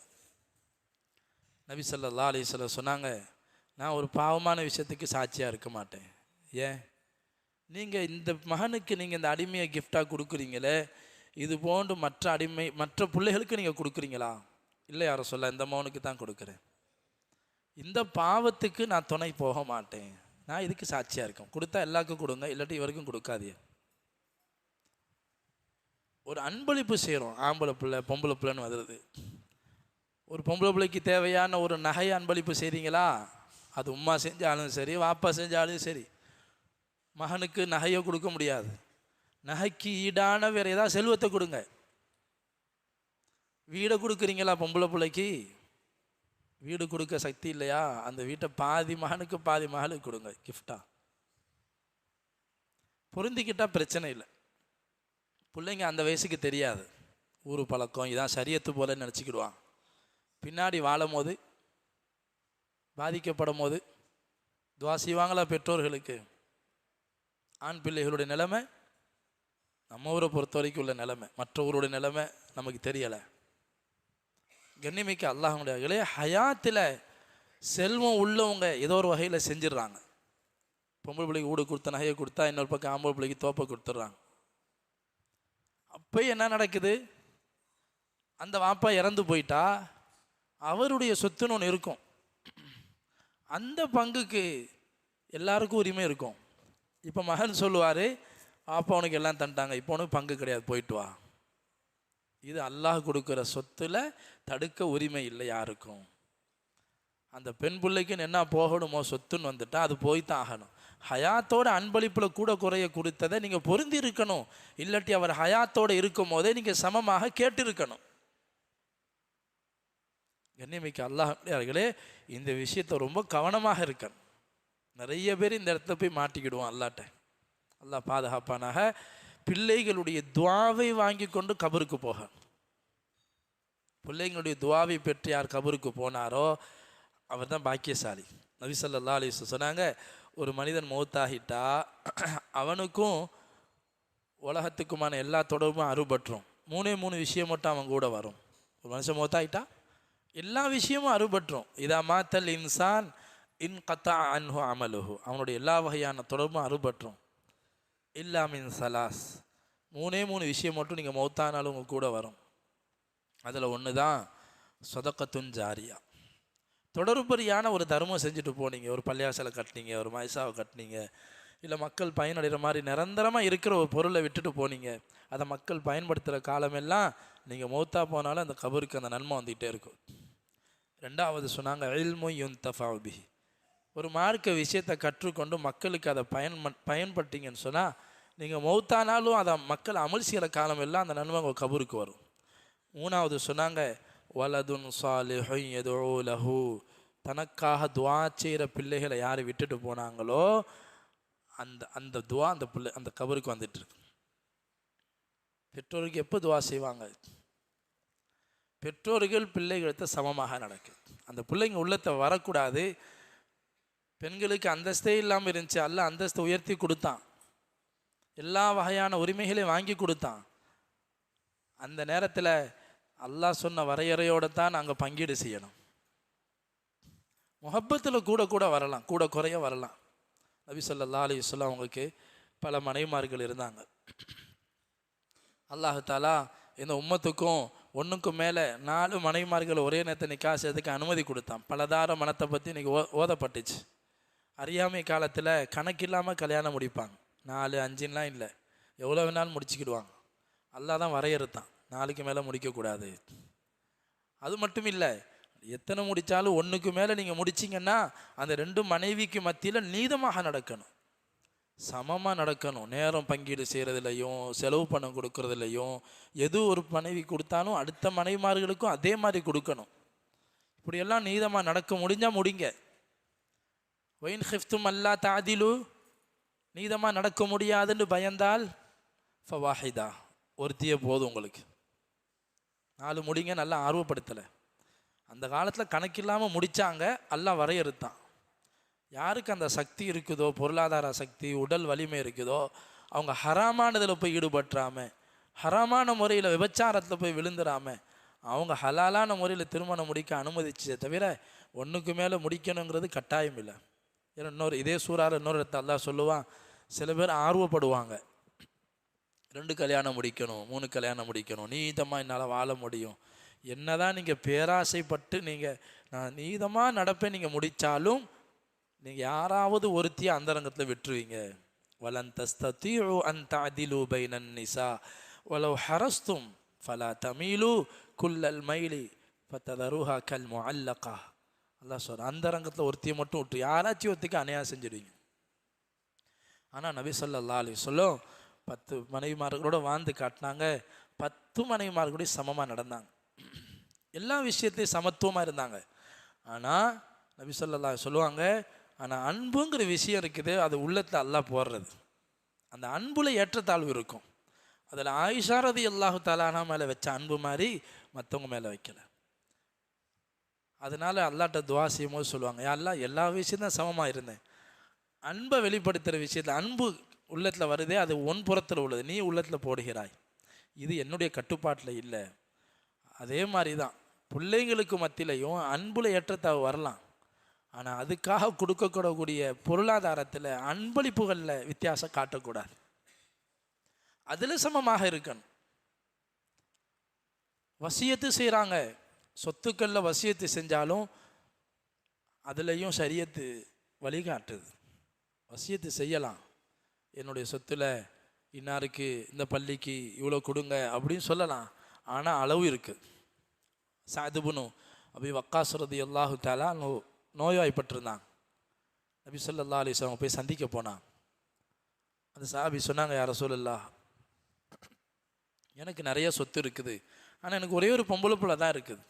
நபி ஸல்லல்லாஹு அலைஹி வஸல்லம் சொன்னாங்க, நான் ஒரு பாவமான விஷயத்துக்கு சாட்சியாக இருக்க மாட்டேன். ஏன்? நீங்கள் இந்த மகனுக்கு நீங்கள் இந்த அடிமையை கிஃப்டாக கொடுக்குறீங்களே, இது போன்று மற்ற பிள்ளைகளுக்கு நீங்கள் கொடுக்குறீங்களா? இல்லை யார சொல்ல, இந்த மகனுக்கு தான் கொடுக்குறேன். இந்த பாவத்துக்கு நான் துணை போக மாட்டேன், நான் இதுக்கு சாட்சியாக இருக்கேன். கொடுத்தா எல்லாருக்கும் கொடுங்க, இல்லாட்டி இவருக்கும் கொடுக்காதீங்க. ஒரு அன்பளிப்பு செய்கிறோம், ஆம்பளை பிள்ளை பொம்பளை பிள்ளைன்னு வருது. ஒரு பொம்பளை பிள்ளைக்கு தேவையான ஒரு நகை அன்பளிப்பு செய்கிறீங்களா? அது உம்மா செஞ்சாலும் சரி, வாப்பா செஞ்சாலும் சரி. மகனுக்கு நகையை கொடுக்க முடியாது, நகைக்கு ஈடான வேறு ஏதாவது செல்வத்தை கொடுங்க. வீடை கொடுக்குறீங்களா பொம்பளை பிள்ளைக்கு? வீடு கொடுக்க சக்தி இல்லையா? அந்த வீட்டை பாதி மகனுக்கு பாதி மகளுக்கு கொடுங்க கிஃப்டா. பொருந்திக்கிட்டால் பிரச்சனை இல்லை. பிள்ளைங்க அந்த வயசுக்கு தெரியாது, ஊரு பழக்கம் இதான் சரியத்து போல நினச்சிக்கிடுவான். பின்னாடி வாழும் போது பாதிக்கப்படும் போது துவா செய்வாங்களா பெற்றோர்களுக்கு? ஆண் பிள்ளைகளுடைய நிலைமை நம்ம ஊரை பொறுத்த வரைக்கும் உள்ள நிலைமை, மற்ற ஊருடைய நிலைமை நமக்கு தெரியலை. கண்ணியமிக்க அல்லாஹ்வுடையவர்களே, ஹயாத்தில் செல்வம் உள்ளவங்க ஏதோ ஒரு வகையில் செஞ்சிடுறாங்க. பொம்பளை பிள்ளைக்கு வீடு கொடுத்த நகையை கொடுத்தா இன்னொரு பக்கம் ஆம்பளை பிள்ளைக்கு தோப்பை கொடுத்துட்றாங்க. அப்போ என்ன நடக்குது? அந்த வாப்பா இறந்து போயிட்டா அவருடைய சொத்துன்னு ஒன்று இருக்கும், அந்த பங்குக்கு எல்லாருக்கும் உரிமை இருக்கும். இப்போ மகன் சொல்லுவார், அப்பா உனக்கு எல்லாம் தந்துட்டாங்க, இப்போ உனக்கு பங்கு கிடையாது, போயிட்டு வா. இது அல்லாஹ் கொடுக்குற சொத்துல தடுக்க உரிமை இல்லை யாருக்கும். அந்த பெண் பிள்ளைக்குன்னு என்ன போகணுமோ சொத்துன்னு வந்துட்டா அது போய்தான் ஆகணும். ஹயாத்தோட அன்பளிப்பில் கூட குறைய கொடுத்ததை நீங்கள் பொருந்தி இருக்கணும், இல்லாட்டி அவர் ஹயாத்தோடு இருக்கும் போதே நீங்கள் சமமாக கேட்டிருக்கணும். கண்ணியமிக்க அல்லாஹ்விடையார்களே, இந்த விஷயத்தை ரொம்ப கவனமாக இருக்கணும். நிறைய பேர் இந்த இடத்துல போய் மாட்டிக்கிடுவோம். அல்லாட்ட அல்லாஹ் பாதுகாப்பானாக. பிள்ளைகளுடைய துவாவை வாங்கி கொண்டு கபருக்கு போக, பிள்ளைங்களுடைய துவாவை பெற்று யார் கபருக்கு போனாரோ அவர் தான் பாக்கியசாலி. நபி ஸல்லல்லாஹு அலைஹி வஸல்லம் சொன்னாங்க, ஒரு மனிதன் மௌத்தாகிட்டா அவனுக்கும் உலகத்துக்குமான எல்லா தொடர்பும் அறுபற்றும். 3 விஷயம் மட்டும் அவன் கூட வரும். ஒரு மனுஷன் மௌத்தாகிட்டா எல்லா விஷயமும் அறுபற்றும். இதா மாத்தல் இன்சான் இன் கத்தா அன்ஹு அமலுஹு, அவனுடைய எல்லா வகையான தொடர்பும் அறுபற்றும். இல்லா மின் சலாஸ், 3 விஷயம் மட்டும் நீங்கள் மௌத்தானாலும் உங்கள் கூட வரும். அதில் ஒன்று தான் சொதக்கத்துன் ஜாரியா, தொடர்பரியான ஒரு தர்மம் செஞ்சுட்டு போனீங்க, ஒரு பள்ளியாசலை கட்டினீங்க, ஒரு மயசாவை கட்டினீங்க, இல்லை மக்கள் பயனடைகிற மாதிரி நிரந்தரமாக இருக்கிற ஒரு பொருளை விட்டுட்டு போனீங்க, அதை மக்கள் பயன்படுத்துகிற காலமெல்லாம் நீங்கள் மௌத்தா போனாலும் அந்த கபருக்கு அந்த நன்மை வந்துகிட்டே இருக்கும். 2வது சொன்னாங்க, இல்மு யுன்தஃபஉ பிஹி, ஒரு மார்க்க விஷயத்தை கற்றுக்கொண்டு மக்களுக்கு அதை பயன்பட்டீங்கன்னு சொன்னால் நீங்கள் மௌத்தானாலும் அதை மக்கள் அமல் செய்கிற காலம் எல்லாம் அந்த நன்மை உங்கள் கபருக்கு வரும். மூணாவது சொன்னாங்க வலதுன் சாலிஹுன் யதுஉ லஹு, தனக்காக துஆ செய்கிற பிள்ளைகளை யார் விட்டுட்டு போனாங்களோ அந்த அந்த துஆ அந்த பிள்ளை அந்த கபருக்கு வந்துட்டு இருக்கு. பெற்றோருக்கு எப்போ துஆ செய்வாங்க? பெற்றோர்கள் பிள்ளைகளுக்கு சமமாக நடக்குது. அந்த பிள்ளைங்க உள்ளத்தை வரக்கூடாது. பெண்களுக்கு அந்தஸ்தே இல்லாமல் இருந்துச்சு, அல்லாஹ் அந்தஸ்தை உயர்த்தி கொடுத்தான், எல்லா வகையான உரிமைகளையும் வாங்கி கொடுத்தான். அந்த நேரத்தில் அல்லாஹ் சொன்ன வரையறையோடு தான் நாங்கள் பங்கீடு செய்யணும். முஹப்பத்தில் கூட கூட வரலாம், கூட குறைய வரலாம். நபி ஸல்லல்லாஹு அலைஹி வஸல்லம் அவங்களுக்கு பல மனைவிமார்கள் இருந்தாங்க. அல்லாஹ் தஆலா இந்த உம்மத்துக்கும் ஒன்றுக்கும் மேலே 4 மனைவிமார்கள் ஒரே நேரத்தை நிக்கா செய்யறதுக்கு அனுமதி கொடுத்தான். பலதார மனத்தை பற்றி இன்றைக்கி ஓதப்பட்டுச்சு. அறியாமை காலத்தில் கணக்கில்லாமல் கல்யாணம் முடிப்பாங்க. 4 5லாம் இல்லை, எவ்வளோ வேணாலும் முடிச்சுக்கிடுவாங்க. அல்லாஹ் தான் வரையறுத்தான், 4க்கு மேலே முடிக்கக்கூடாது. அது மட்டும் இல்லை, எத்தனை முடித்தாலும் 1க்கு மேலே நீங்கள் முடிச்சிங்கன்னா அந்த 2 மனைவிக்கு மத்தியில் நீதமாக நடக்கணும், சமமாக நடக்கணும். நேரம் பங்கீடு செய்கிறதுலையும் செலவு பணம் கொடுக்கறதுலையும் எது ஒரு மனைவி கொடுத்தாலும் அடுத்த மனைவிமார்களுக்கும் அதே மாதிரி கொடுக்கணும். இப்படியெல்லாம் நீதமாக நடக்க முடிஞ்சால் முடிங்க. ஒயின் ஹிஃப்தும் அல்லா தாதிலு, நீதமாக நடக்க முடியாதுன்னு பயந்தால் ஃபவாஹிதா, ஒருத்தியே போதும் உங்களுக்கு. 4 முடிங்க, நல்லா ஆர்வப்படுத்தலை. அந்த காலத்தில் கணக்கில்லாமல் முடித்தாங்க, அல்லாஹ் வரையறுத்தான். யாருக்கு அந்த சக்தி இருக்குதோ, பொருளாதார சக்தி, உடல் வலிமை இருக்குதோ, அவங்க ஹராமானதில் போய் ஈடுபட்டுறாமல், ஹராமான முறையில் விபச்சாரத்தில் போய் விழுந்துடாமல், அவங்க ஹலாலான முறையில் திருமணம் முடிக்க அனுமதிச்சே தவிர 1க்கு மேலே முடிக்கணுங்கிறது கட்டாயம் இல்லை. ஏன்னா இதே சூறாவில் இன்னொரு இடத்த அல்லாஹ் சொல்லுவான், சில பேர் ஆர்வப்படுவாங்க, 2 கல்யாணம் முடிக்கணும், 3 கல்யாணம் முடிக்கணும், நீதமாக என்னால் வாழ முடியும். என்னதான் நீங்கள் பேராசைப்பட்டு நீங்கள் நான் நீதமாக நடப்பேன் நீங்கள் முடித்தாலும் நீங்கள் யாராவது ஒருத்தியை அந்தரங்கத்தில் விட்டுருவீங்க. வலன் தஸ்ததீஉ அன் தஅதிலு பைனன் நிசா வலவ் ஹரஸ்தும் ஃபலா தமீலு குல்லல் மைலி ஃபததருஹா கல் முஅல்லகா. அல்லாஹ் சொல்கிறான், அந்தரங்கத்தில் ஒருத்தியை மட்டும் விட்டு யாராச்சும் ஒருத்திக்கு அநியாயம் செஞ்சிடுவீங்க. ஆனால் நபி ஸல்லல்லாஹு அலைஹி வஸல்லம் 10 மனைவிமார்களோட வாழ்ந்து காட்டினாங்க. 10 மனைவிமார்களோட சமமாக நடந்தாங்க, எல்லா விஷயத்தையும் சமத்துவமாக இருந்தாங்க. ஆனால் நபி ஸல்லல்லாஹு அலைஹி சொல்லுவாங்க, ஆனால் அன்புங்கிற விஷயம் இருக்குது, அது உள்ளத்தில் அல்லாஹ் போடுறது. அந்த அன்புல ஏற்றத்தாழ்வு இருக்கும். அதில் ஆயிஷா ரலியல்லாஹு தஆலா மேலே வச்ச அன்பு மாதிரி மற்றவங்க மேலே வைக்கல. அதனால அல்லாஹ்ட்ட துவா செய்யும் போது சொல்லுவாங்க, யா அல்லாஹ் எல்லா விஷயத்தையும் சமமாக இருந்தேன், அன்பை வெளிப்படுத்துகிற விஷயத்தில் அன்பு உள்ளத்தில் வருதே, அது உன் புறத்தில் உள்ளது, நீ உள்ளத்தில் போடுகிறாய், இது என்னுடைய கட்டுப்பாட்டில் இல்லை. அதே மாதிரி தான் பிள்ளைங்களுக்கு மத்தியிலையும் அன்புல ஏற்றத்தாழ்வு வரலாம். ஆனால் அதுக்காக கொடுக்கக்கூடக்கூடிய பொருளாதாரத்தில் அன்பளிப்புகளில் வித்தியாசம் காட்டக்கூடாது, அதில் சமமாக இருக்கணும். வசியத்து செய்கிறாங்க, சொத்துக்களில் வசியத்து செஞ்சாலும் அதுலேயும் ஷரியத்து வழிகாட்டுது. வசியத்து செய்யலாம், என்னுடைய சொத்தில் இன்னாருக்கு இந்த பள்ளிக்கு இவ்வளோ கொடுங்க அப்படின்னு சொல்லலாம். ஆனால் அளவு இருக்குது. சஅத் இப்னு அபி வக்காஸ் ரலியல்லாஹு தஆலா நோய்வாய்ப்பட்டிருந்தாங்க. நபி ஸல்லல்லாஹு அலைஹி வஸல்லம் போய் சந்திக்க போனாங்க. அந்த சஹாபி சொன்னாங்க, யா ரசூலல்லாஹ், எனக்கு நிறைய சொத்து இருக்குது, ஆனால் எனக்கு ஒரே ஒரு பொம்பளை பிள்ளை தான் இருக்குது.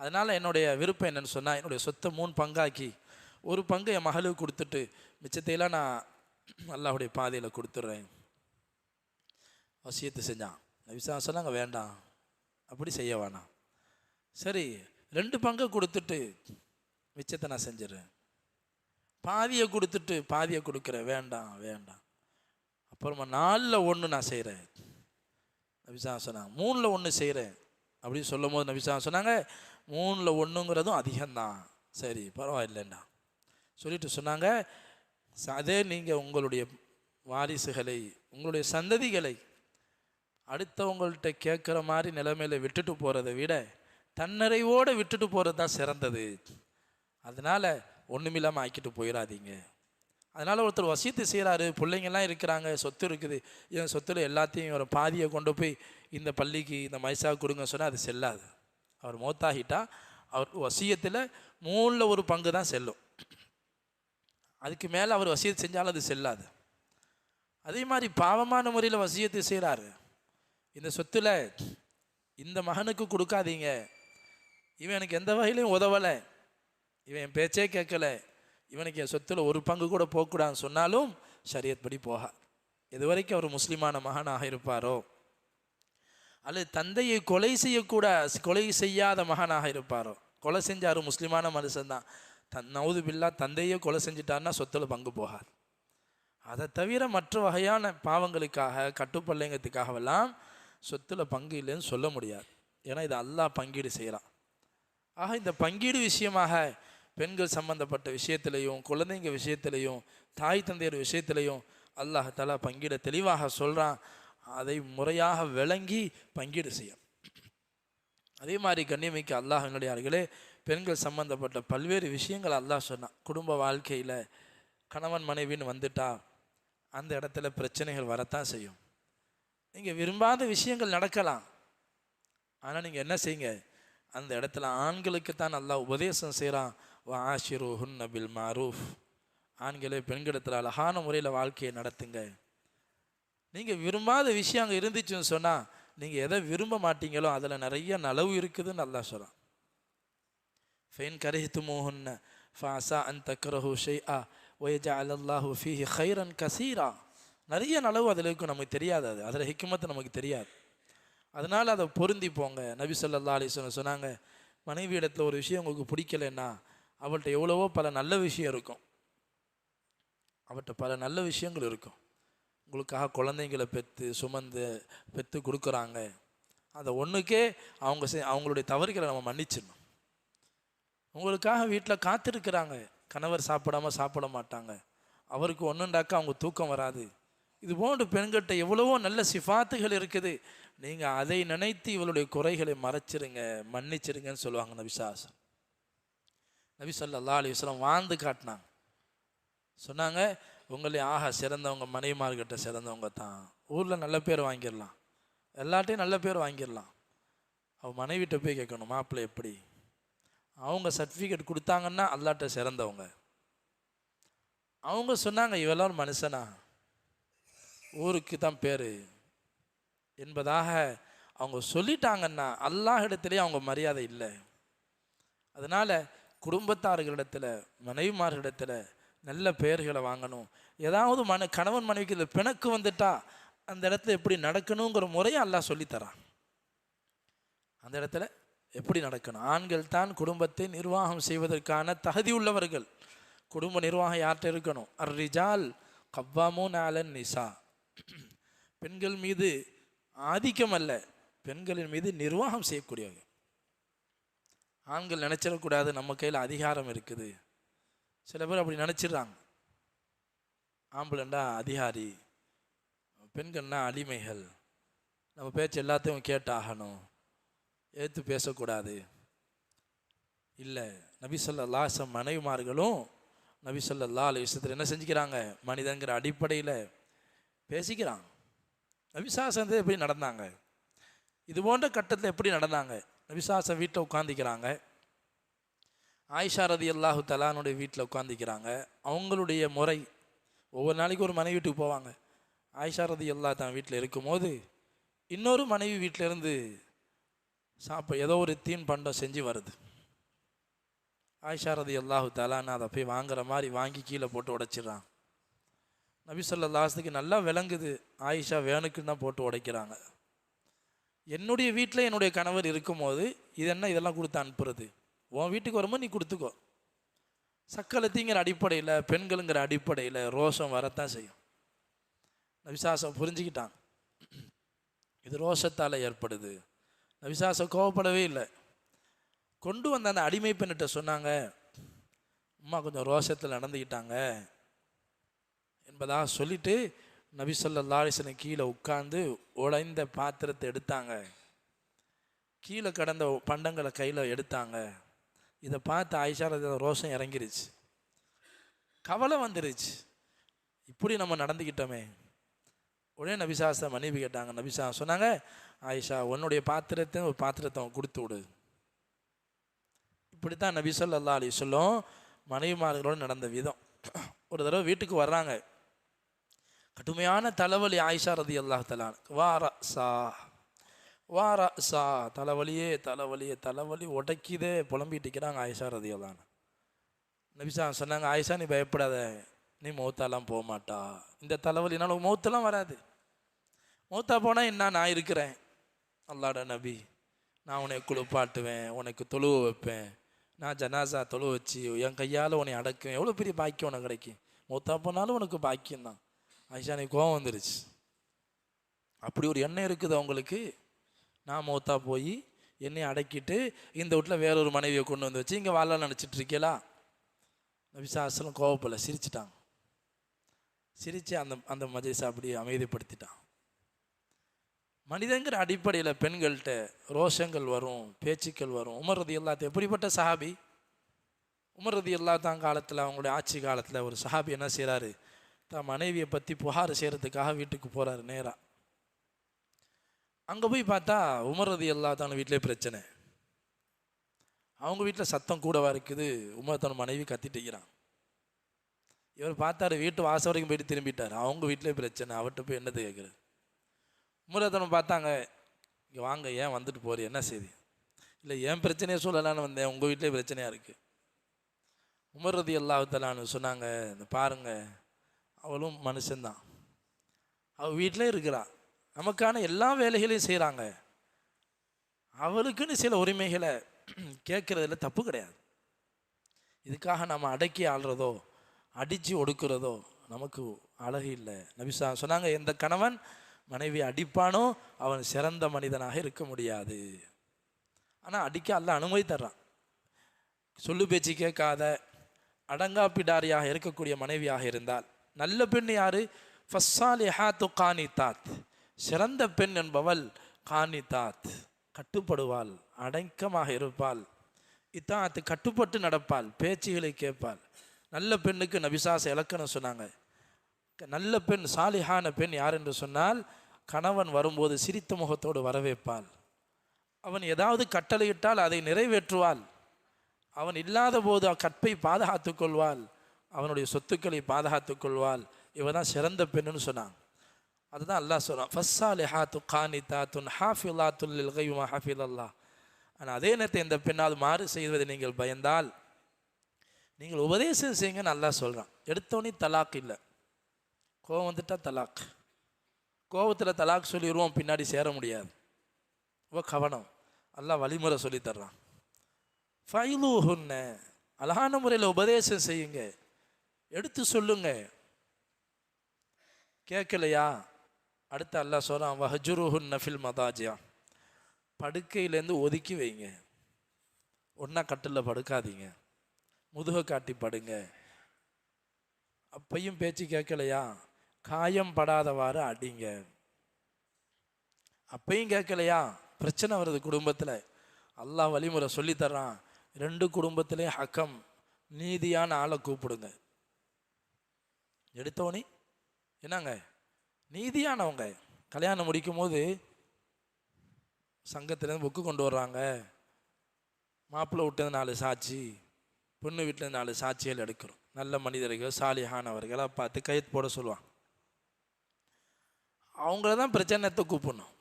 அதனால் என்னுடைய விருப்பம் என்னென்னு சொன்னால், என்னுடைய சொத்தை 3 பங்காக்கி 1 பங்கு என் மகளுக்கு கொடுத்துட்டு மிச்சத்தையெல்லாம் நான் அல்லாஹ்வுடைய பாதையில் கொடுத்துட்றேன். வசியத்து செஞ்சான். நபி ஸல்லல்லாஹு அலைஹி சொன்னாங்க, வேண்டாம், அப்படி செய்ய வேணாம். சரி, 2 பங்கை கொடுத்துட்டு மிச்சத்தை நான் செஞ்சிடறேன். பாதியை கொடுத்துட்டு பாதியை கொடுக்குறேன், வேண்டாம் வேண்டாம். அப்புறமா 4ல் 1 நான் செய்கிறேன். நபி ஸல்லல்லாஹு அலைஹி சொன்னாங்க, 3ல் 1 செய்கிறேன் அப்படின்னு சொல்லும் போது நபி ஸல்லல்லாஹு அலைஹி சொன்னாங்க, 3ல் 1ங்கிறதும் அதிகம்தான், சரி பரவாயில்லைண்டா சொல்லிட்டு சொன்னாங்க, அதே நீங்கள் உங்களுடைய வாரிசுகளை, உங்களுடைய சந்ததிகளை அடுத்தவங்கள்ட்ட கேட்குற மாதிரி நிலைமையில் விட்டுட்டு போகிறத விட தன்னிறைவோடு விட்டுட்டு போகிறது தான் சிறந்தது. அதனால் ஒன்றுமில்லாமல் ஆக்கிட்டு போயிடாதீங்க. அதனால் ஒருத்தர் வசியத்து செய்கிறாரு, பிள்ளைங்கள்லாம் இருக்கிறாங்க, சொத்து இருக்குது, என் சொத்தில் எல்லாத்தையும் ஒரு பாதியை கொண்டு போய் இந்த பள்ளிக்கு இந்த மைசாவுக்கு கொடுங்க சொன்னால் அது செல்லாது. அவர் மௌத்தாகிட்டா அவர் வசியத்தில் 3ல் 1 பங்கு தான் செல்லும், அதுக்கு மேலே அவர் வசியத்து செஞ்சாலும் அது செல்லாது. அதே மாதிரி பாவமான முறையில் வசியத்து செய்கிறாரு, இந்த சொத்தில் இந்த மகனுக்கு கொடுக்காதீங்க, இவன் எனக்கு எந்த வகையிலையும் உதவலை, இவன் என் பேச்சே கேட்கலை, இவனுக்கு என் சொத்தில் ஒரு பங்கு கூட போகக்கூடாதுன்னு சொன்னாலும் ஷரியத் படி போக, இது வரைக்கும் அவர் முஸ்லீமான மகனாக இருப்பாரோ, அல்லது தந்தையை கொலை செய்யாத மகனாக இருப்பாரோ. கொலை செஞ்சார் முஸ்லீமான மனுஷன்தான், நவுது பில்லா தந்தையை கொலை செஞ்சிட்டாருன்னா சொத்தில் பங்கு போகாது. அதை தவிர மற்ற வகையான பாவங்களுக்காக கட்டுப்பள்ளைங்கத்துக்காகவெல்லாம் சொத்தில் பங்கு இல்லைன்னு சொல்ல முடியாது. ஏன்னா இது அல்லாஹ் பங்கீடு செய்கிறான். ஆக இந்த பங்கீடு விஷயமாக பெண்கள் சம்பந்தப்பட்ட விஷயத்திலையும் குழந்தைங்க விஷயத்திலையும் தாய் தந்தையர் விஷயத்திலையும் அல்லாஹ் தஆலா பங்கீட தெளிவாக சொல்கிறான். அதை முறையாக விளங்கி பங்கீடு செய்யும். அதே மாதிரி கண்ணியமிக்க அல்லாஹ்வினுடையார்களே, பெண்கள் சம்பந்தப்பட்ட பல்வேறு விஷயங்கள் அல்லாஹ் சொன்னான். குடும்ப வாழ்க்கையில் கணவன் மனைவின்னு வந்துட்டா அந்த இடத்துல பிரச்சனைகள் வரத்தான் செய்யும். நீங்கள் விரும்பாத விஷயங்கள் நடக்கலாம். ஆனால் நீங்கள் என்ன செய்யுங்க, அந்த இடத்துல ஆண்களுக்கு தான் அல்லாஹ் உபதேசம் செய்கிறான். வஆஷிருஹுன்ன பில் மாரூஃப், ஆண்களே பெண்களிடத்தில் அழகான முறையில் வாழ்க்கையை நடத்துங்க. நீங்கள் விரும்பாத விஷயம் அங்கே இருந்துச்சுன்னு சொன்னால் நீங்கள் எதை விரும்ப மாட்டீங்களோ அதில் நிறைய நலவு இருக்குதுன்னு அல்லாஹ் சொல்கிறான். ஃபைன் கரிஹ்துமூஹுன்ன ஃபஅஸா அன் தக்ரஹு ஷைஆ வயஜஅல் அல்லாஹு ஃபீஹி கைரன் கசீரா. நிறைய நலவு அதில் இருக்கும், நமக்கு தெரியாது, அதில் ஹிக்மத்து நமக்கு தெரியாது. அதனால் அதை பொருந்தி போங்க. நபி ஸல்லல்லாஹு அலைஹி வஸல்லம் சொன்னாங்க, மனைவி இடத்துல ஒரு விஷயம் உங்களுக்கு பிடிக்கலைன்னா அவள்கிட்ட எவ்வளவோ பல நல்ல விஷயம் இருக்கும், அவர்கிட்ட பல நல்ல விஷயங்கள் இருக்கும். உங்களுக்காக குழந்தைங்களை பெற்று கொடுக்குறாங்க. அதை ஒன்றுக்கே அவங்களுடைய தவறுகளை நம்ம மன்னிச்சிடணும். உங்களுக்காக வீட்டில் காத்திருக்கிறாங்க, கணவர் சாப்பிட மாட்டாங்க, அவருக்கு ஒன்றுண்டாக்கா அவங்க தூக்கம் வராது. இது போன்று பெண்கிட்ட எவ்வளவோ நல்ல சிஃபாத்துகள் இருக்குது. நீங்கள் அதை நினைத்து இவளுடைய குறைகளை மறைச்சிருங்க, மன்னிச்சிருங்கன்னு சொல்லுவாங்க நபி ஸல்லல்லாஹு அலைஹி வஸல்லம் வாழ்ந்து காட்டினாங்க. சொன்னாங்க, உங்களே ஆக சிறந்தவங்க மனைவிமார்கிட்ட சிறந்தவங்க தான். ஊரில் நல்ல பேர் வாங்கிடலாம், எல்லாட்டையும் நல்ல பேர் வாங்கிடலாம். அவள் மனைவிட்ட போய் கேட்கணும், மாப்பிள்ளை எப்படி, அவங்க சர்டிஃபிகேட் கொடுத்தாங்கன்னா அல்லாட்ட சிறந்தவங்க. அவங்க சொன்னாங்க, இவெல்லாம் ஒரு மனுஷனா, ஊருக்கு தான் பேர் என்பதாக அவங்க சொல்லிட்டாங்கன்னா அல்லாஹ் இடத்துலேயே அவங்க மரியாதை இல்லை. அதனால் குடும்பத்தார்களிடத்தில் மனைவிமார்களிடத்தில் நல்ல பெயர்களை வாங்கணும். ஏதாவது கணவன் மனைவிக்கு இந்த பிணக்கு வந்துட்டா அந்த இடத்துல எப்படி நடக்கணுங்கிற முறையை அல்லாஹ் சொல்லித்தரான். அந்த இடத்துல எப்படி நடக்கணும். ஆண்கள் தான் குடும்பத்தை நிர்வாகம் செய்வதற்கான தகுதி உள்ளவர்கள். குடும்ப நிர்வாகம் யார்கிட்ட இருக்கணும்? அர்ரிஜால் கவ்வாமூன் அலன் நிசா, பெண்கள் மீது ஆதிக்கம் அல்ல, பெண்களின் மீது நிர்வாகம் செய்யக்கூடியவங்க. ஆண்கள் நினச்சிடக்கூடாது நம்ம கையில் அதிகாரம் இருக்குது. சில பேர் அப்படி நினச்சிடுறாங்க, ஆம்பளைண்டா அதிகாரி, பெண்கள்னா அடிமைகள், நம்ம பேச்சு எல்லாத்தையும் கேட்டாகணும், ஏற்று பேசக்கூடாது. இல்லை, நபி ஸல்லல்லாஹு அலைஹி வஸல்லம் மனைவிமார்களும் நபி ஸல்லல்லாஹு அலைஹி வஸல்லம் என்ன செஞ்சுக்கிறாங்க, மனிதங்கிற அடிப்படையில் பேசிக்கிறாங்க. நபி ஸல்லல்லாஹு எப்படி நடந்தாங்க, இது போன்ற கட்டத்தில் எப்படி நடந்தாங்க. நபி ஸல்லல்லாஹு வீட்டில் உட்காந்துக்கிறாங்க, ஆயிஷா ரலியல்லாஹு தஆலாவுடைய வீட்டில் உட்காந்துக்கிறாங்க. அவங்களுடைய முறை, ஒவ்வொரு நாளைக்கு ஒரு மனைவி வீட்டுக்கு போவாங்க. ஆயிஷா ரலியல்லாஹு தஆலா வீட்டில் இருக்கும்போது இன்னொரு மனைவி வீட்டிலேருந்து ஏதோ ஒரு தீன் பண்டம் செஞ்சு வருது. ஆயிஷா ரலியல்லாஹு தஆலான்னு அதை போய் வாங்குற மாதிரி வாங்கி கீழே போட்டு உடைச்சிடுறாங்க. நபி ஸல்லல்லாஹு அலைஹி வஸல்லம் நல்லா விளங்குது, ஆயிஷா வேணுக்குன்னு தான் போட்டு உடைக்கிறாங்க. என்னுடைய வீட்டில் என்னுடைய கணவர் இருக்கும்போது இது என்ன இதெல்லாம் கொடுத்து அனுப்புறது, உன் வீட்டுக்கு வரும்போது நீ கொடுத்துக்கோ. சக்களத்திங்கிற அடிப்படையில், பெண்களுங்கிற அடிப்படையில் ரோஷம் வரத்தான் செய்யும். நபிசாசம் புரிஞ்சுக்கிட்டான், இது ரோஷத்தால் ஏற்படுது. நபிசாசம் கோவப்படவே இல்லை. கொண்டு வந்த அந்த அடிமை பெண்ணிட்ட சொன்னாங்க, அம்மா கொஞ்சம் ரோஷத்தில் நடந்துக்கிட்டாங்க என்பதாக சொல்லிட்டு நபி ஸல்லல்லாஹு அலைஹி வஸல்லம் கீழே உட்கார்ந்து உடைந்த பாத்திரத்தை எடுத்தாங்க, கீழே கடந்த பண்டங்களை கையில் எடுத்தாங்க. இதை பார்த்து ஆயிஷா ரலியல்லாஹு ரோஷம் இறங்கிருச்சு, கவலை வந்துருச்சு, இப்படி நம்ம நடந்துக்கிட்டோமே. உடனே நபிசாச மனைவி கேட்டாங்க. நபிசா சொன்னாங்க, ஆயிஷா உன்னுடைய பாத்திரத்தை ஒரு பாத்திரத்தை கொடுத்து விடு. இப்படித்தான் நபி ஸல்லல்லாஹு அலைஹி வஸல்லம் மனைவிமார்களோடு நடந்த விதம். ஒரு தடவை வீட்டுக்கு வர்றாங்க, கடுமையான தலைவலி ஆயிஷா ரலியல்லாஹு தஆலா, வாரஸா வாரா தலைவலியே தலைவலியே தலைவலி உடைக்கிதே புலம்பிட்டு இருக்கிறாங்க ஆயிஷா ரதியல்லாஹு. நபிசா சொன்னாங்க, ஆயிஷா நீ பயப்படாத, நீ மௌத்தாலாம் போக மாட்டா, இந்த தலைவலினால மௌத்தெல்லாம் வராது. மௌத்தா போனால் என்ன, நான் இருக்கிறேன் அல்லாட நபி, நான் உன்னை குளிப்பாட்டுவேன், உனக்கு தொழுவ வைப்பேன், நான் ஜனாசா தொழுவ வச்சு என் கையால் உன்னை அடக்குவேன், எவ்வளோ பெரிய பாக்கியம் உனக்கு கிடைக்கும். மௌத்தா போனாலும் உனக்கு பாக்கியம் தான். ஆயிஷா நீ கோவம் வந்துருச்சு. அப்படி ஒரு எண்ணம் இருக்குது அவங்களுக்கு. நான் மௌத்தா போய் என்னை அடக்கிட்டு இந்த வீட்டில் வேறொரு மனைவியை கொண்டு வந்து வச்சு இங்கே வாழ நினச்சிட்டு இருக்கீங்களா? நபிசாசலம் கோவப்படல, சிரிச்சிட்டாங்க. சிரித்து அந்த அந்த மஜ்லிஸை அப்படியே அமைதிப்படுத்திட்டான். மனிதங்கிற அடிப்படையில் பெண்கள்கிட்ட ரோஷங்கள் வரும், பேச்சுக்கள் வரும். உமர் ரலியல்லாஹு எப்படிப்பட்ட சஹாபி? உமர் ரலியல்லாஹு காலத்தில், அவங்களுடைய ஆட்சி காலத்தில் ஒரு சஹாபி என்ன செய்கிறாரு, தான் மனைவியை பற்றி புகார் செய்கிறதுக்காக வீட்டுக்கு போகிறாரு. நேராக அங்கே போய் பார்த்தா உமர் ரலியல்லாஹு வீட்டிலே பிரச்சனை. அவங்க வீட்டில் சத்தம் கூடவா இருக்குது. உமர் தன் மனைவி கத்திட்டு இருக்கிறான். இவர் பார்த்தாரு, வீட்டு வாசல் வரைக்கும் போயிட்டு திரும்பிட்டார். அவங்க வீட்டிலே பிரச்சனை, அவர்கிட்ட போய் என்னது கேட்குறாரு. உமரத்தனை பார்த்தாங்க, இங்கே வாங்க, ஏன் வந்துட்டு போகிற, என்ன செய்தி? இல்லை என் பிரச்சனையை சொல்லலான்னு வந்தேன், உங்கள் வீட்டிலே பிரச்சனையாக இருக்குது. உமர் ரலியல்லாஹு தஆலா சொன்னாங்க, இந்த பாருங்க, அவளும் மனுஷன்தான், அவள் வீட்டிலே இருக்கிறா, நமக்கான எல்லா வேலைகளையும் செய்கிறாங்க, அவளுக்குன்னு சில உரிமைகளை கேட்குறதுல தப்பு கிடையாது. இதுக்காக நம்ம அடக்கி ஆள்றதோ அடித்து ஒடுக்கிறதோ நமக்கு அழகு இல்லை. நபிசா சொன்னாங்க, எந்த கணவன் மனைவி அடிப்பானோ அவன் சிறந்த மனிதனாக இருக்க முடியாது. ஆனால் அடிக்க அல்லாஹ் அனுமதி தர்றான். சொல்லு பேச்சு கேட்காத அடங்காப்பிடாரியாக இருக்கக்கூடிய மனைவியாக இருந்தால், நல்ல பெண் யாரு? ஃபஸ்ஸாலிஹாத்து கானிதாத், சிறந்த பெண் என்பவள் கானிதாத், கட்டுப்படுவாள், அடக்கமாக இருப்பாள், இத்தாத்து கட்டுப்பட்டு நடப்பாள், பேச்சுகளை கேட்பாள். நல்ல பெண்ணுக்கு நபிசாச இலக்கணம் சொன்னாங்க. நல்ல பெண், சாலிஹான பெண் யார் என்று சொன்னால், கணவன் வரும்போது சிரித்த முகத்தோடு வரவேற்பாள், அவன் ஏதாவது கட்டளையிட்டால் அதை நிறைவேற்றுவாள், அவன் இல்லாத போது கற்பை பாதுகாத்து கொள்வாள், அவனுடைய சொத்துக்களை பாதுகாத்து கொள்வாள். இவன் தான் சிறந்த பெண்ணுன்னு சொன்னான். அதுதான் அல்லாஹ் சொல்கிறான், ஃபஸ்ஸாலிஹாத்து கானிதாத்துன் ஹாஃபிலாத்துல் லில் கைபி மா ஹஃபிதல்லாஹ். ஆனால் அதே நேரத்தை இந்த பெண்ணால் மாறு செய்வதை நீங்கள் பயந்தால் நீங்கள் உபதேசம் செய்யுங்கன்னு அல்லாஹ் சொல்கிறான். எடுத்தோன்னே தலாக் இல்லை, கோவம் வந்துட்டால் தலாக். கோவத்தில் தலாக் சொல்லிடுவோம், பின்னாடி சேர முடியாது. ரொம்ப கவனம். அல்லாஹ் வழிமுறை சொல்லி தர்றான். ஃபைலூஹுன்ன, அழகான முறையில் உபதேசம் செய்யுங்க, எடுத்து சொல்லுங்க. கேட்கலையா, அடுத்து அல்லாஹ் சொல்கிறான், வஹஜுருஹுன்ன ஃபில் மதாஜியா, படுக்கையிலேருந்து ஒதுக்கி வைங்க, ஒன்றா கட்டில் படுக்காதீங்க, முதுகை காட்டி படுங்க. அப்பையும் பேச்சு கேட்கலையா, காயம் படாதவாறு அடிங்க. அப்பையும் கேட்கலையா, பிரச்சனை வருது குடும்பத்தில், அல்லாஹ் வழிமுறை சொல்லித்தர்றான். 2 குடும்பத்திலையும் ஹக்கம், நீதியான ஆளை கூப்பிடுங்க. எடுத்தோனே என்னங்க, நீதியானவங்க. கல்யாணம் முடிக்கும் போது சங்கத்திலேருந்து புக்கு கொண்டு வர்றாங்க, மாப்பிள்ளை விட்டது 4 சாட்சி, பொண்ணு வீட்டில் 4 சாட்சிகள் எடுக்கிறோம். நல்ல மனிதர்கள், சாலிஹானவர்களாக பார்த்து கையெழுத்து போட சொல்லுவாங்க. அவங்கள தான் பிரச்சனைத்தை கூப்பிடணும்.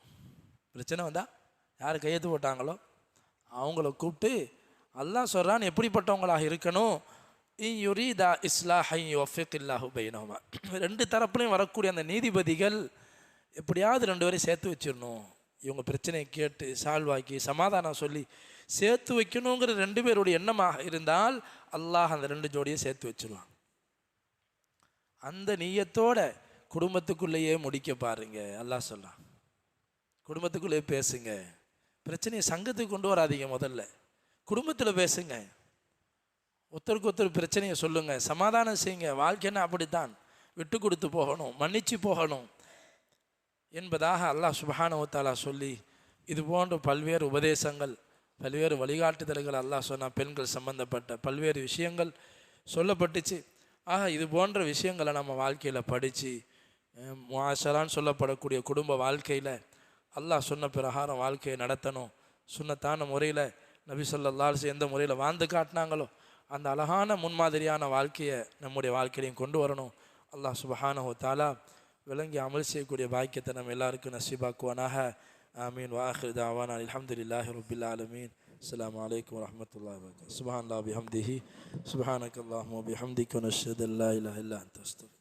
பிரச்சனை வந்தால் யார் கையெழுத்து போட்டாங்களோ அவங்கள கூப்பிட்டு அல்லாஹ் சொல்கிறான் எப்படிப்பட்டவங்களாக இருக்கணும். யுரீதா இஸ்லாஹை யுவஃபிகில்லாஹு பைனஹுமா, 2 தரப்புலையும் வரக்கூடிய அந்த நீதிபதிகள் எப்படியாவது 2 பேரையும் சேர்த்து வச்சிடணும். இவங்க பிரச்சனையை கேட்டு சால்வாக்கி சமாதானம் சொல்லி சேர்த்து வைக்கணுங்கிற 2 பேருடைய எண்ணமாக இருந்தால் அல்லாஹ் அந்த 2 ஜோடியை சேர்த்து வச்சிருவான். அந்த நீயத்தோட குடும்பத்துக்குள்ளேயே முடிக்க பாருங்க. அல்லாஹ் சொல்கிறான், குடும்பத்துக்குள்ளேயே பேசுங்க, பிரச்சனையை சங்கத்துக்கு கொண்டு வராதீங்க, முதல்ல குடும்பத்தில் பேசுங்க, ஒருத்தருக்கு ஒருத்தர் பிரச்சனையை சொல்லுங்க, சமாதானம் செய்யுங்க. வாழ்க்கைன்னா அப்படித்தான், விட்டு கொடுத்து போகணும், மன்னிச்சு போகணும் என்பதாக அல்லாஹ் சுப்ஹானஹு வ தஆலா சொல்லி, இது போன்ற பல்வேறு உபதேசங்கள், பல்வேறு வழிகாட்டுதல்கள் அல்லாஹ் சொன்னால் பெண்கள் சம்பந்தப்பட்ட பல்வேறு விஷயங்கள் சொல்லப்பட்டுச்சு. ஆக இது போன்ற விஷயங்களை நம்ம வாழ்க்கையில் படித்து முஆஷரான்னு சொல்லப்படக்கூடிய குடும்ப வாழ்க்கையில் அல்லாஹ் சொன்ன பிரகாரம் வாழ்க்கையை நடத்தணும். சுன்னத்தான முறையில் நபி ஸல்லல்லாஹு அலைஹி வஸல்லம் எந்த முறையில் வாழ்ந்து காட்டினாங்களோ அந்த அழகான முன்மாதிரியான வாழ்க்கையை நம்முடைய வாழ்க்கையிலையும் கொண்டு வரணும். அல்லாஹ் சுப்ஹானஹு வ தஆலா விளங்கி அமல் செய்யக்கூடிய பாக்கியத்தை நம்ம எல்லாருக்கும் நசீபாக்குவானாக. آمين وآخر دعوانا الحمد لله رب العالمين. السلام عليكم ورحمة الله وبركاته. سبحان الله بحمده سبحانك اللهم وبحمدك ونشهد أن لا إله إلا أنت أستغفرك.